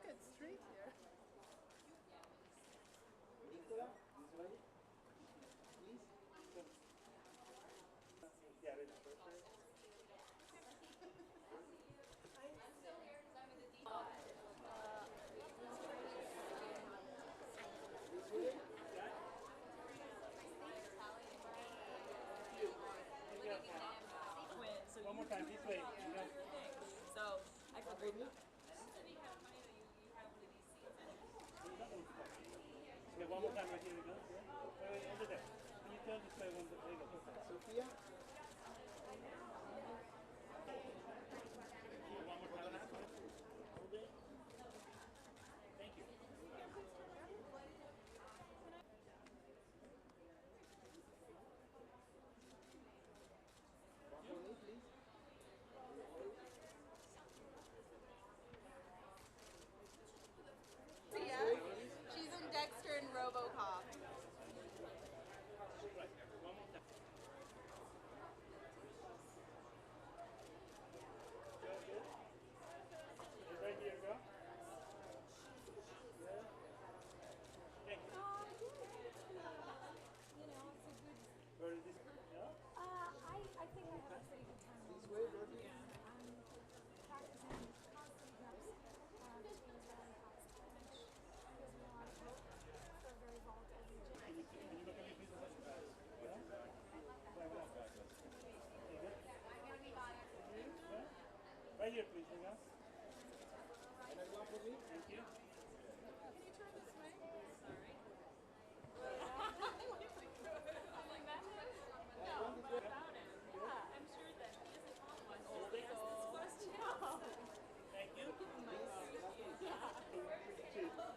crooked street here. One more time, this way. So I feel great. Okay, one more time right here we go. Wait, over there. Can you turn this way one there you go. Sophia? One more time. Hold it. Thank you. She's in Dexter and RoboCop. Right, one more time. Good, good. Okay, right here, go. Yeah. Thank you. Where is this? Yeah? I think I have a pretty good time. This way, Rosie? I'm practicing constant reps between belly hops, which gives me a lot of hope for a very volatile region. Can you look at me, please? Yeah? Right, right. Okay, good. Yeah? Right here, please. Hang on. Another one for me? Thank you. Can you turn this way? Thank you.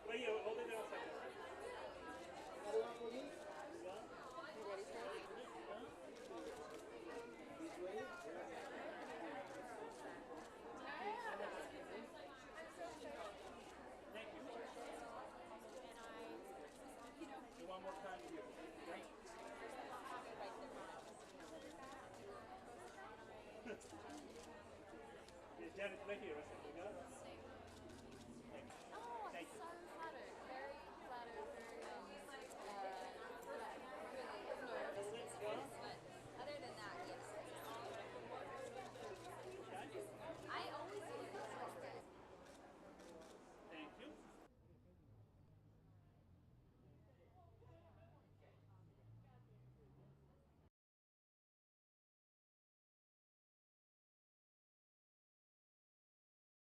Right here, hold it there a second. Another one for me? This way? Thank you. And one more time here. Okay? Yeah, Janet, right here a second. Yeah? Oh, Thank you. so flattered. Very flattered. Very, really nervous. But other than that, yes. I always do this like this. Thank you.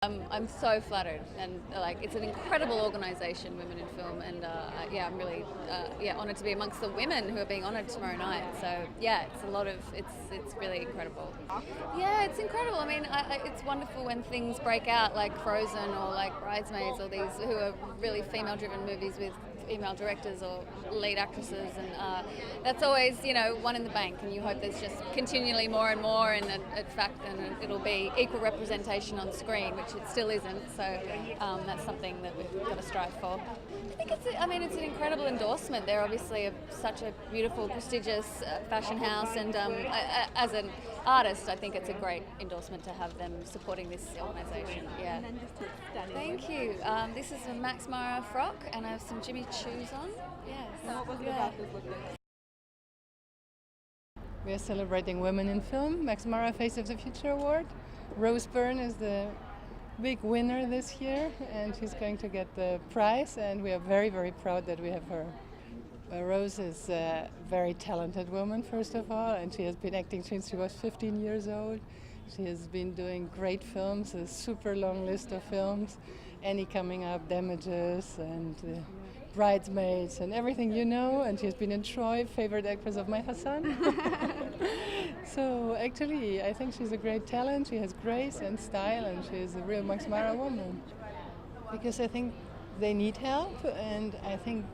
I'm so flattered, and like it's an incredible organisation, Women in Film, and yeah, I'm really honoured to be amongst the women who are being honoured tomorrow night. So yeah, it's a lot of it's really incredible. Yeah, it's incredible. I mean, it's wonderful when things break out like Frozen or like Bridesmaids or these who are really female-driven movies with female directors or lead actresses, and that's always one in the bank, and you hope there's just continually more and more, and in fact, and it'll be equal representation on screen, which it still isn't. So that's something that we've got to strive for. I think it's an incredible endorsement. They're obviously such a beautiful, prestigious fashion house, and as an artist, I think it's a great endorsement to have them supporting this organisation. Yeah. Thank you. This is a MaxMara frock, and I have some Jimmy Choos on. Yes. What was the about this look like? We are celebrating women in film. MaxMara Face of the Future Award. Rose Byrne is the big winner this year, and she's going to get the prize, and we are very, very proud that we have her. Rose is a very talented woman, first of all, and she has been acting since she was 15 years old. She has been doing great films, a super long list of films, Annie Coming Up, Damages, and Bridesmaids, and everything you know, and she has been in Troy, favorite actress of my Hassan. So actually, I think she's a great talent. She has grace and style, and she's a real MaxMara woman. Because I think they need help, and I think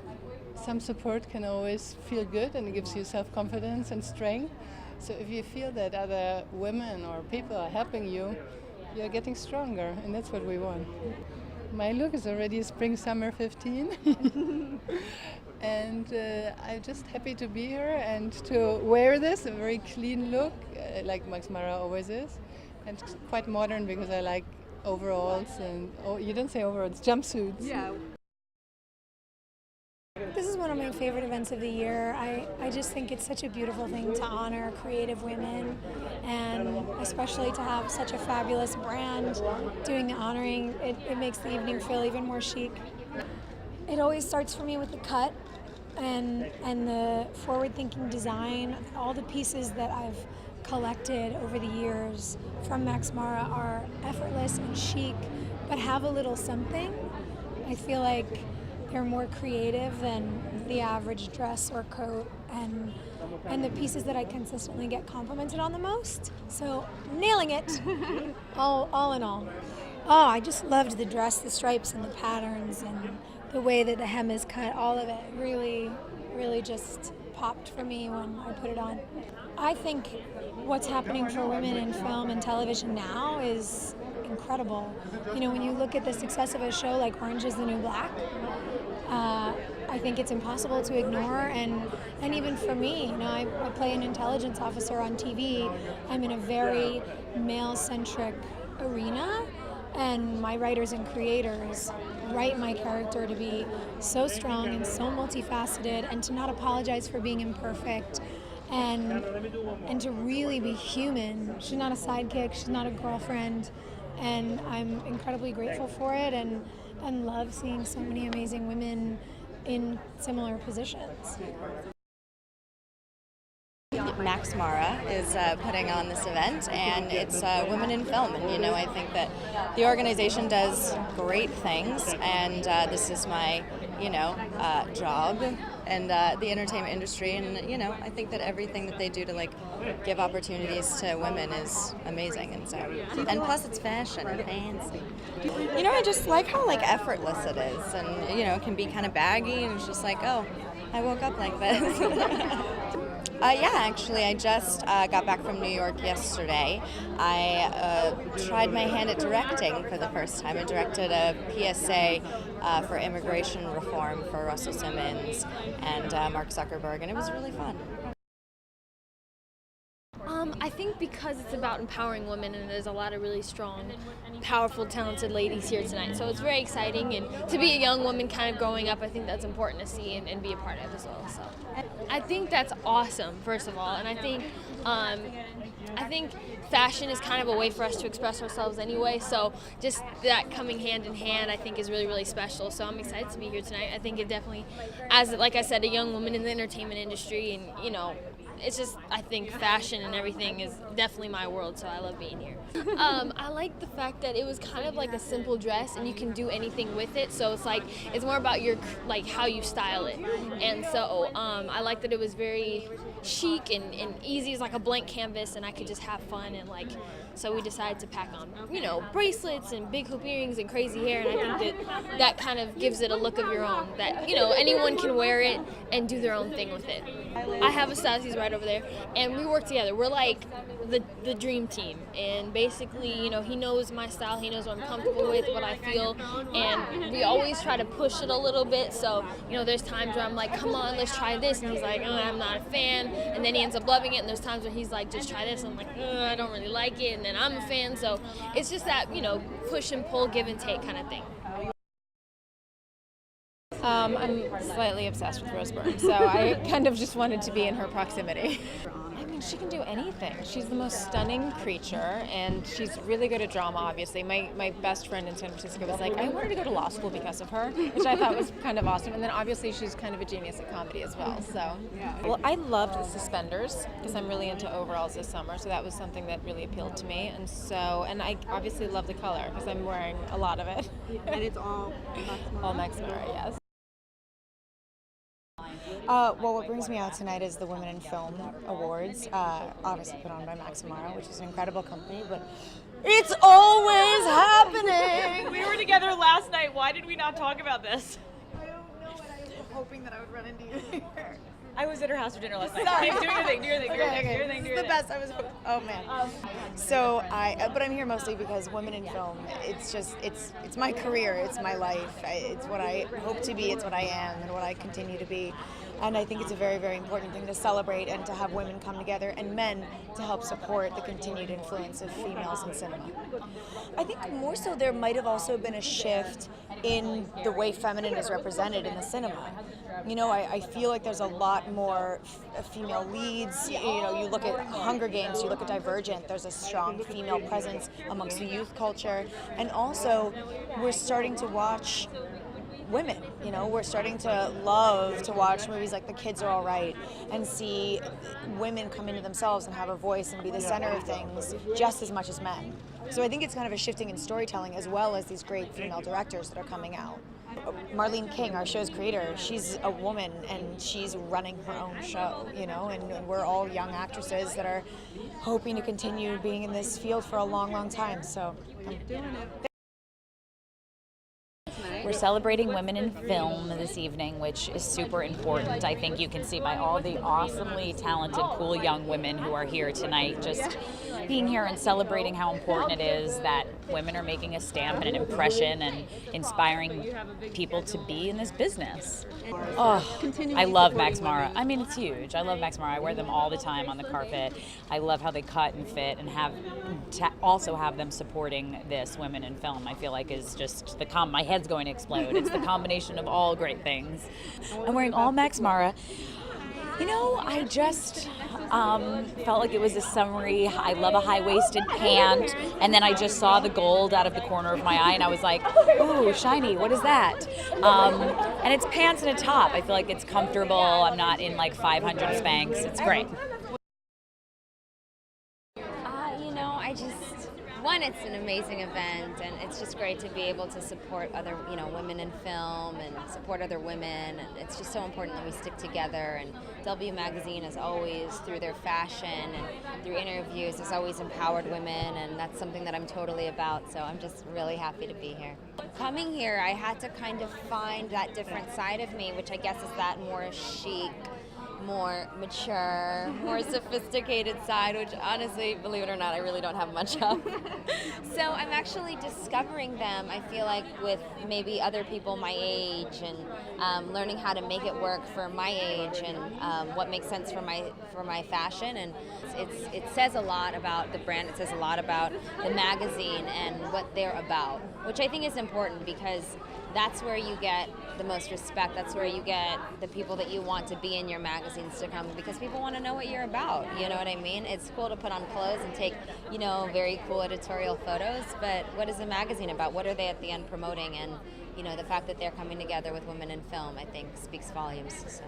some support can always feel good, and it gives you self-confidence and strength. So if you feel that other women or people are helping you, you're getting stronger, and that's what we want. My look is already spring-summer 15. And I'm just happy to be here and to wear this, a very clean look, like MaxMara always is. And quite modern, because I like overalls and, oh, you didn't say overalls, jumpsuits. Yeah. This is one of my favorite events of the year. I just think it's such a beautiful thing to honor creative women, and especially to have such a fabulous brand doing the honoring. It makes the evening feel even more chic. It always starts for me with the cut and the forward-thinking design. All the pieces that I've collected over the years from MaxMara are effortless and chic, but have a little something. I feel like they're more creative than the average dress or coat, and the pieces that I consistently get complimented on the most. So, nailing it, all in all. Oh, I just loved the dress, the stripes and the patterns and the way that the hem is cut. All of it really, really just popped for me when I put it on. I think what's happening for women in film and television now is incredible. You know, when you look at the success of a show like Orange is the New Black, I think it's impossible to ignore, and even for me, you know, I play an intelligence officer on TV. I'm in a very male-centric arena, and my writers and creators write my character to be so strong and so multifaceted, and to not apologize for being imperfect, and to really be human. She's not a sidekick, she's not a girlfriend, and I'm incredibly grateful for it, and love seeing so many amazing women in similar positions. MaxMara is putting on this event, and it's Women in Film, and you know, I think that the organization does great things, and this is my, you know, job and the entertainment industry, and you know, I think that everything that they do to like give opportunities to women is amazing, and so, and plus it's fashion, fancy. You know, I just like how like effortless it is, and you know, it can be kind of baggy, and it's just like, oh, I woke up like this. Yeah, actually, I just got back from New York yesterday. I tried my hand at directing for the first time. I directed a PSA for immigration reform for Russell Simmons and Mark Zuckerberg, and it was really fun. I think because it's about empowering women, and there's a lot of really strong, powerful, talented ladies here tonight. So it's very exciting, and to be a young woman kind of growing up, I think that's important to see and be a part of as well. So I think that's awesome, first of all, and I think fashion is kind of a way for us to express ourselves anyway, so just that coming hand in hand I think is really, really special. So I'm excited to be here tonight. I think it definitely, as like I said, a young woman in the entertainment industry, and you know, it's just, I think fashion and everything is definitely my world, so I love being here. I like the fact that it was kind of like a simple dress and you can do anything with it, so it's like, it's more about your, like how you style it. And so I like that it was very chic and easy. It's like a blank canvas and I could just have fun, and like, so we decided to pack on, you know, bracelets and big hoop earrings and crazy hair, and I think that kind of gives it a look of your own, that, you know, anyone can wear it and do their own thing with it. I have a stylist, he's right over there, and we work together. We're like the dream team, and basically, you know, he knows my style, he knows what I'm comfortable with, what I feel, and we always try to push it a little bit. So, you know, there's times where I'm like, come on, let's try this, and he's like, oh, I'm not a fan, and then he ends up loving it, and there's times where he's like, just try this, and I'm like, I don't really like it, and then I'm a fan. So it's just that, you know, push and pull, give and take kind of thing. I'm slightly obsessed with Rose Byrne, so I kind of just wanted to be in her proximity. I mean, she can do anything. She's the most stunning creature, and she's really good at drama, obviously. My best friend in San Francisco was like, I wanted to go to law school because of her, which I thought was kind of awesome. And then obviously she's kind of a genius at comedy as well. So, well, I loved the suspenders because I'm really into overalls this summer, so that was something that really appealed to me. And so, and I obviously love the color because I'm wearing a lot of it. And it's all MaxMara? All MaxMara, yes. Well, what brings me out tonight is the Women in Film Awards, obviously put on by MaxMara, which is an incredible company, but it's always happening! We were together last night. Why did we not talk about this? I don't know, and I was hoping that I would run into you here. I was at her house for dinner last night. Sorry. Do your thing, do your thing, do your thing, do your thing, do your This thing. is the best. I was, oh man. So but I'm here mostly because Women in Film, it's just, it's my career, it's my life, it's what I hope to be, it's what I am, and what I continue to be. And I think it's a very, very important thing to celebrate and to have women come together and men to help support the continued influence of females in cinema. I think more so there might have also been a shift in the way feminine is represented in the cinema. You know, I feel like there's a lot more female leads. You know, you look at Hunger Games, you look at Divergent, there's a strong female presence amongst the youth culture. And also, we're starting to watch women, you know, we're starting to love to watch movies like The Kids Are All Right and see women come into themselves and have a voice and be the center of things just as much as men. So I think it's kind of a shifting in storytelling as well as these great female directors that are coming out. Marlene King, our show's creator, she's a woman and she's running her own show, you know, and we're all young actresses that are hoping to continue being in this field for a long, long time. So I'm doing it. We're celebrating women in film this evening, which is super important. I think you can see by all the awesomely talented, cool young women who are here tonight, just being here and celebrating how important it is that women are making a stamp and an impression and inspiring people to be in this business. Oh, I love MaxMara. I mean, it's huge. I love MaxMara. I wear them all the time on the carpet. I love how they cut and fit and also have them supporting this women in film. I feel like is just my head's going to explode. It's the combination of all great things. I'm wearing all MaxMara. You know, I just felt like it was a summery, I love a high-waisted pant, and then I just saw the gold out of the corner of my eye, and I was like, ooh, shiny, what is that? And it's pants and a top. I feel like it's comfortable. I'm not in like 500 Spanx. It's great. You know, one, it's an amazing event, and it's just great to be able to support other, you know, women in film and support other women. And it's just so important that we stick together. And W Magazine has always, through their fashion and through interviews, has always empowered women, and that's something that I'm totally about. So I'm just really happy to be here. Coming here, I had to kind of find that different side of me, which I guess is that more chic, more mature, more sophisticated side, which honestly, believe it or not, I really don't have much of. So I'm actually discovering them, I feel like, with maybe other people my age, and learning how to make it work for my age, and what makes sense for my fashion. And it says a lot about the brand, it says a lot about the magazine and what they're about, which I think is important because that's where you get the most respect. That's where you get the people that you want to be in your magazines to come, because people want to know what you're about. You know what I mean? It's cool to put on clothes and take, you know, very cool editorial photos, but what is a magazine about? What are they at the end promoting? And, you know, the fact that they're coming together with women in film, I think, speaks volumes. So.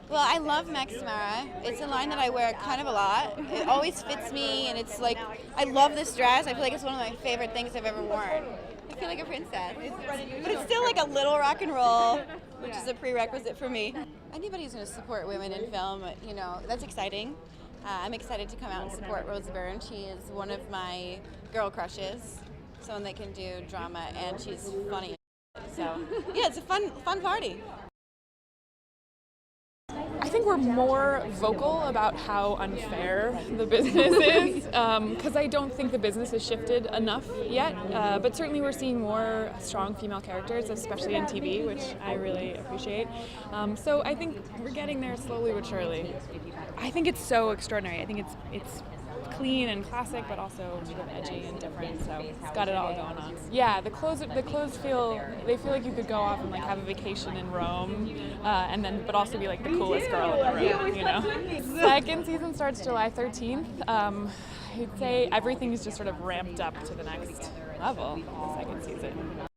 Well, I love MaxMara. It's a line that I wear kind of a lot. It always fits me, and it's like, I love this dress. I feel like it's one of my favorite things I've ever worn. I feel like a princess. But it's still like a little rock and roll, which is a prerequisite for me. Anybody who's going to support women in film, you know, that's exciting. I'm excited to come out and support Rose Byrne. She is one of my girl crushes, someone that can do drama, and she's funny. So, yeah, it's a fun party. I think we're more vocal about how unfair the business is, because I don't think the business has shifted enough yet, but certainly we're seeing more strong female characters, especially in TV, which I really appreciate. So I think we're getting there slowly but surely. I think it's so extraordinary. I think it's clean and classic, but also sort of edgy and different. So it's got it all going on. Yeah, the clothes feel like you could go off and like have a vacation in Rome, but also be like the coolest girl in the room. You know. Second season starts July 13th. I'd say everything is just sort of ramped up to the next level. The second season.